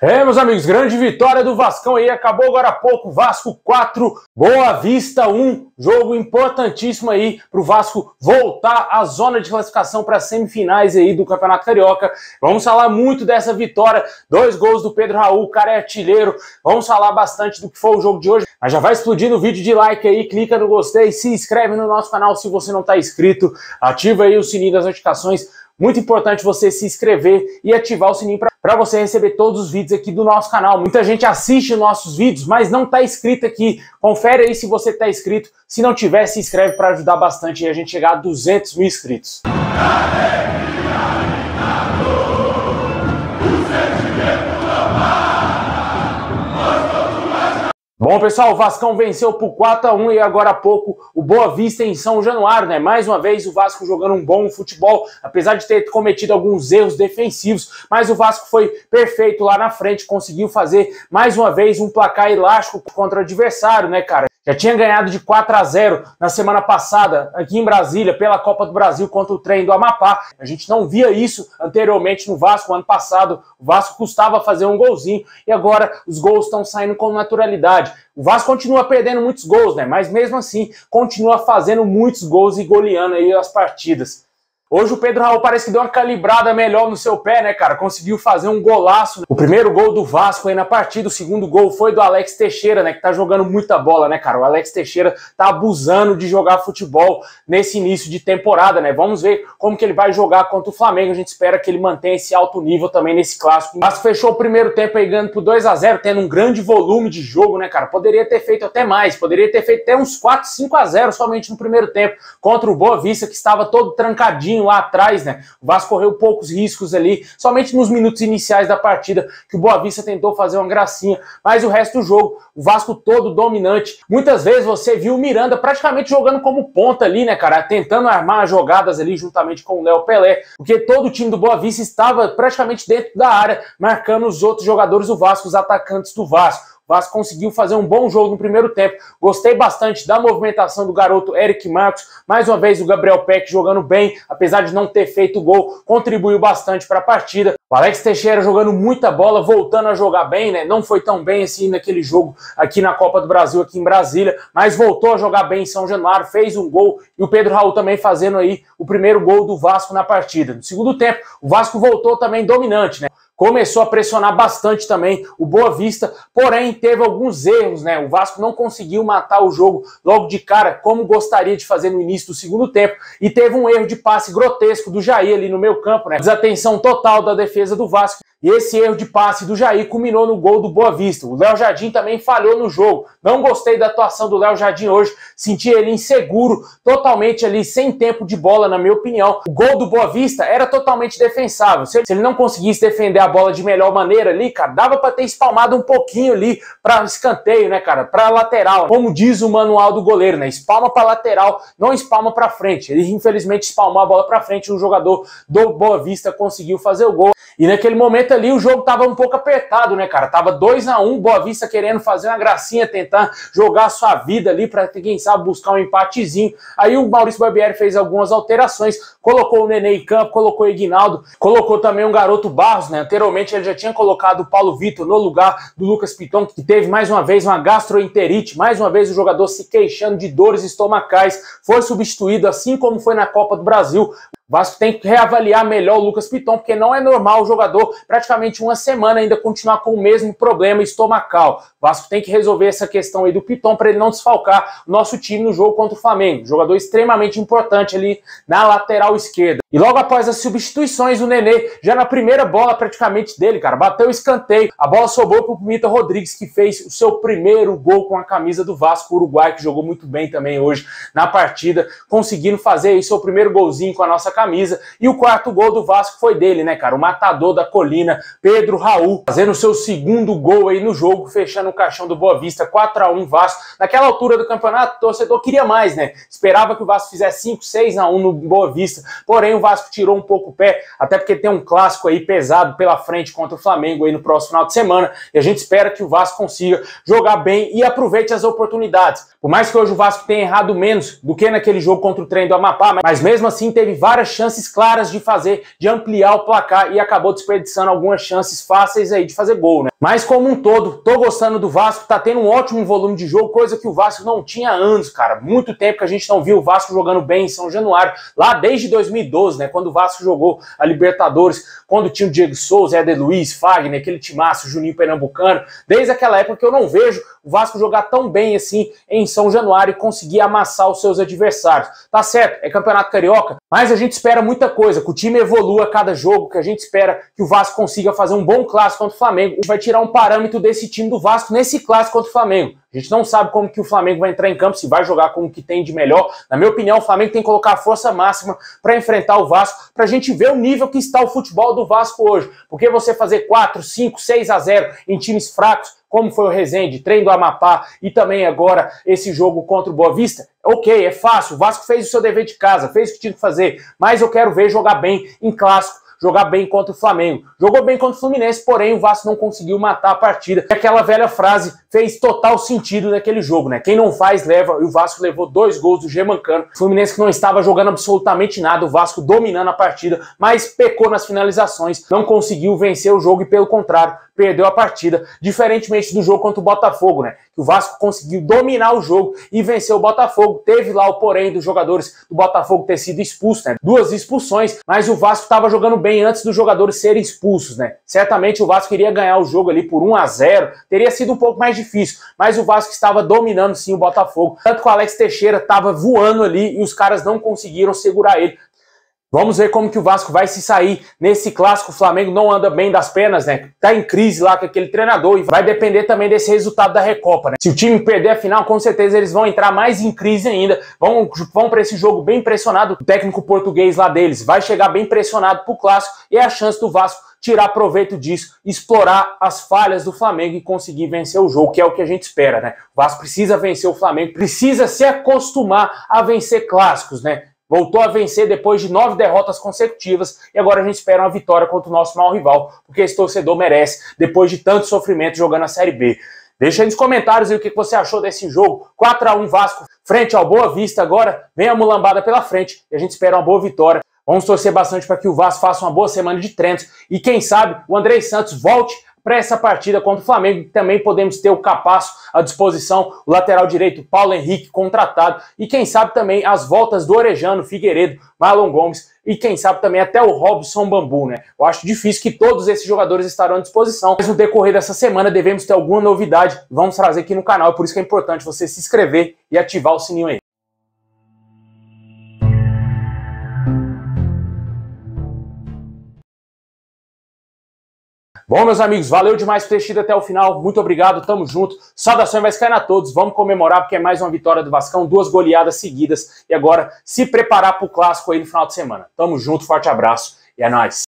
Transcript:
Meus amigos, grande vitória do Vascão aí, acabou agora há pouco, Vasco 4, Boa Vista 1, jogo importantíssimo aí pro Vasco voltar à zona de classificação para as semifinais aí do Campeonato Carioca. Vamos falar muito dessa vitória, 2 gols do Pedro Raul, o cara é artilheiro, vamos falar bastante do que foi o jogo de hoje. Mas já vai explodindo o vídeo de like aí, clica no gostei, se inscreve no nosso canal se você não está inscrito, ativa aí o sininho das notificações. Muito importante você se inscrever e ativar o sininho para você receber todos os vídeos aqui do nosso canal. Muita gente assiste nossos vídeos, mas não está inscrito aqui. Confere aí se você está inscrito. Se não tiver, se inscreve para ajudar bastante a gente chegar a 200 mil inscritos. Bom, pessoal, o Vascão venceu por 4-1 e agora há pouco o Boa Vista em São Januário, né? Mais uma vez o Vasco jogando um bom futebol, apesar de ter cometido alguns erros defensivos, mas o Vasco foi perfeito lá na frente, conseguiu fazer mais uma vez um placar elástico contra o adversário, né, cara? Já tinha ganhado de 4-0 na semana passada aqui em Brasília pela Copa do Brasil contra o Trem do Amapá. A gente não via isso anteriormente no Vasco. Ano passado o Vasco custava fazer um golzinho e agora os gols estão saindo com naturalidade. O Vasco continua perdendo muitos gols, né? Mas mesmo assim continua fazendo muitos gols e goleando aí as partidas. Hoje o Pedro Raul parece que deu uma calibrada melhor no seu pé, né, cara? Conseguiu fazer um golaço. O primeiro gol do Vasco aí na partida, o segundo gol foi do Alex Teixeira, né, que tá jogando muita bola, né, cara? O Alex Teixeira tá abusando de jogar futebol nesse início de temporada, né? Vamos ver como que ele vai jogar contra o Flamengo. A gente espera que ele mantenha esse alto nível também nesse clássico. O Vasco fechou o primeiro tempo aí ganhando por 2-0, tendo um grande volume de jogo, né, cara? Poderia ter feito até mais, poderia ter feito até uns 4-5-0 somente no primeiro tempo contra o Boa Vista, que estava todo trancadinho lá atrás, né? O Vasco correu poucos riscos ali, somente nos minutos iniciais da partida que o Boa Vista tentou fazer uma gracinha, mas o resto do jogo, o Vasco todo dominante. Muitas vezes você viu o Miranda praticamente jogando como ponta ali, né, cara? Tentando armar jogadas ali juntamente com o Léo Pelé, porque todo o time do Boa Vista estava praticamente dentro da área, marcando os outros jogadores do Vasco, os atacantes do Vasco. O Vasco conseguiu fazer um bom jogo no primeiro tempo. Gostei bastante da movimentação do garoto Eric Marcos. Mais uma vez o Gabriel Peck jogando bem, apesar de não ter feito gol, contribuiu bastante para a partida. O Alex Teixeira jogando muita bola, voltando a jogar bem, né? Não foi tão bem assim naquele jogo aqui na Copa do Brasil, aqui em Brasília, mas voltou a jogar bem em São Januário, fez um gol, e o Pedro Raul também fazendo aí o primeiro gol do Vasco na partida. No segundo tempo, o Vasco voltou também dominante, né? Começou a pressionar bastante também o Boa Vista, porém teve alguns erros, né? O Vasco não conseguiu matar o jogo logo de cara, como gostaria de fazer no início do segundo tempo, e teve um erro de passe grotesco do Jair ali no meio campo, né? Desatenção total da defesa do Vasco, e esse erro de passe do Jair culminou no gol do Boa Vista. O Léo Jardim também falhou no jogo. Não gostei da atuação do Léo Jardim hoje, senti ele inseguro, totalmente ali, sem tempo de bola, na minha opinião. O gol do Boa Vista era totalmente defensável. Se ele não conseguisse defender a bola de melhor maneira ali, cara, dava pra ter espalmado um pouquinho ali pra escanteio, né, cara, pra lateral. Como diz o manual do goleiro, né, espalma pra lateral, não espalma pra frente. Ele infelizmente espalmou a bola pra frente, o jogador do Boa Vista conseguiu fazer o gol. E naquele momento ali o jogo tava um pouco apertado, né, cara, tava 2-1, Boa Vista querendo fazer uma gracinha, tentar jogar a sua vida ali pra, quem sabe, buscar um empatezinho. Aí o Maurício Barbieri fez algumas alterações, colocou o Nenê em campo, colocou o Ignaldo, colocou também um garoto Barros, né, anteriormente ele já tinha colocado o Paulo Vitor no lugar do Lucas Piton, que teve mais uma vez uma gastroenterite, mais uma vez o jogador se queixando de dores estomacais, foi substituído assim como foi na Copa do Brasil. O Vasco tem que reavaliar melhor o Lucas Piton, porque não é normal o jogador praticamente uma semana ainda continuar com o mesmo problema estomacal. O Vasco tem que resolver essa questão aí do Piton para ele não desfalcar o nosso time no jogo contra o Flamengo. Jogador extremamente importante ali na lateral esquerda. E logo após as substituições, o Nenê, já na primeira bola praticamente dele, cara, bateu o escanteio. A bola sobrou pro Pimenta Rodrigues, que fez o seu primeiro gol com a camisa do Vasco, o Uruguai, que jogou muito bem também hoje na partida, conseguindo fazer aí seu primeiro golzinho com a nossa camisa. E o quarto gol do Vasco foi dele, né, cara? O matador da colina, Pedro Raul, fazendo o seu segundo gol aí no jogo, fechando o caixão do Boa Vista, 4-1 Vasco. Naquela altura do campeonato, o torcedor queria mais, né? Esperava que o Vasco fizesse 5-6-1 no Boa Vista, porém o Vasco tirou um pouco o pé, até porque tem um clássico aí pesado pela frente contra o Flamengo aí no próximo final de semana, e a gente espera que o Vasco consiga jogar bem e aproveite as oportunidades. Por mais que hoje o Vasco tenha errado menos do que naquele jogo contra o Trem do Amapá, mas mesmo assim teve várias chances claras de ampliar o placar e acabou desperdiçando algumas chances fáceis aí de fazer gol, né? Mas como um todo, tô gostando do Vasco, tá tendo um ótimo volume de jogo, coisa que o Vasco não tinha há anos, cara. Muito tempo que a gente não viu o Vasco jogando bem em São Januário, lá desde 2012, né, quando o Vasco jogou a Libertadores, quando tinha o Diego Souza, Éder Luiz, Fagner, aquele timaço, Juninho Pernambucano. Desde aquela época que eu não vejo o Vasco jogar tão bem assim em São Januário e conseguir amassar os seus adversários. Tá certo, é Campeonato Carioca, mas a gente espera muita coisa, que o time evolua a cada jogo, que a gente espera que o Vasco consiga fazer um bom clássico contra o Flamengo. A gente vai tirar um parâmetro desse time do Vasco nesse clássico contra o Flamengo. A gente não sabe como que o Flamengo vai entrar em campo, se vai jogar com o que tem de melhor. Na minha opinião, o Flamengo tem que colocar a força máxima para enfrentar o Vasco, para a gente ver o nível que está o futebol do Vasco hoje. Porque você fazer 4, 5, 6-0 em times fracos, como foi o Resende, Trem do Amapá e também agora esse jogo contra o Boa Vista, ok, é fácil, o Vasco fez o seu dever de casa, fez o que tinha que fazer, mas eu quero ver jogar bem em clássico, jogar bem contra o Flamengo. Jogou bem contra o Fluminense, porém o Vasco não conseguiu matar a partida. E aquela velha frase fez total sentido naquele jogo, né? Quem não faz, leva, e o Vasco levou 2 gols do Germancano. O Fluminense que não estava jogando absolutamente nada, o Vasco dominando a partida, mas pecou nas finalizações, não conseguiu vencer o jogo e, pelo contrário, perdeu a partida, diferentemente do jogo contra o Botafogo, né? Que o Vasco conseguiu dominar o jogo e vencer o Botafogo. Teve lá o porém dos jogadores do Botafogo ter sido expulsos, né? 2 expulsões, mas o Vasco estava jogando bem antes dos jogadores serem expulsos, né? Certamente o Vasco iria ganhar o jogo ali por 1-0, teria sido um pouco mais difícil, mas o Vasco estava dominando sim o Botafogo. Tanto que o Alex Teixeira estava voando ali e os caras não conseguiram segurar ele. Vamos ver como que o Vasco vai se sair nesse clássico. O Flamengo não anda bem das pernas, né? Tá em crise lá com aquele treinador e vai depender também desse resultado da Recopa, né? Se o time perder a final, com certeza eles vão entrar mais em crise ainda. Vão para esse jogo bem pressionado. O técnico português lá deles vai chegar bem pressionado pro clássico e é a chance do Vasco tirar proveito disso, explorar as falhas do Flamengo e conseguir vencer o jogo, que é o que a gente espera, né? O Vasco precisa vencer o Flamengo, precisa se acostumar a vencer clássicos, né? Voltou a vencer depois de 9 derrotas consecutivas e agora a gente espera uma vitória contra o nosso maior rival, porque esse torcedor merece, depois de tanto sofrimento jogando a Série B. Deixa aí nos comentários aí o que você achou desse jogo. 4-1 Vasco frente ao Boa Vista. Agora vem a mulambada pela frente e a gente espera uma boa vitória. Vamos torcer bastante para que o Vasco faça uma boa semana de treinos e quem sabe o Andrei Santos volte para essa partida contra o Flamengo. Também podemos ter o Capasso à disposição, o lateral direito Paulo Henrique contratado e quem sabe também as voltas do Orejano, Figueiredo, Marlon Gomes e quem sabe também até o Robson Bambu, né? Eu acho difícil que todos esses jogadores estarão à disposição, mas no decorrer dessa semana devemos ter alguma novidade, vamos trazer aqui no canal, por isso que é importante você se inscrever e ativar o sininho aí. Bom, meus amigos, valeu demais por ter assistido até o final. Muito obrigado, tamo junto. Saudações vascaína a todos. Vamos comemorar porque é mais uma vitória do Vascão, 2 goleadas seguidas. E agora se preparar pro clássico aí no final de semana. Tamo junto, forte abraço e é nóis.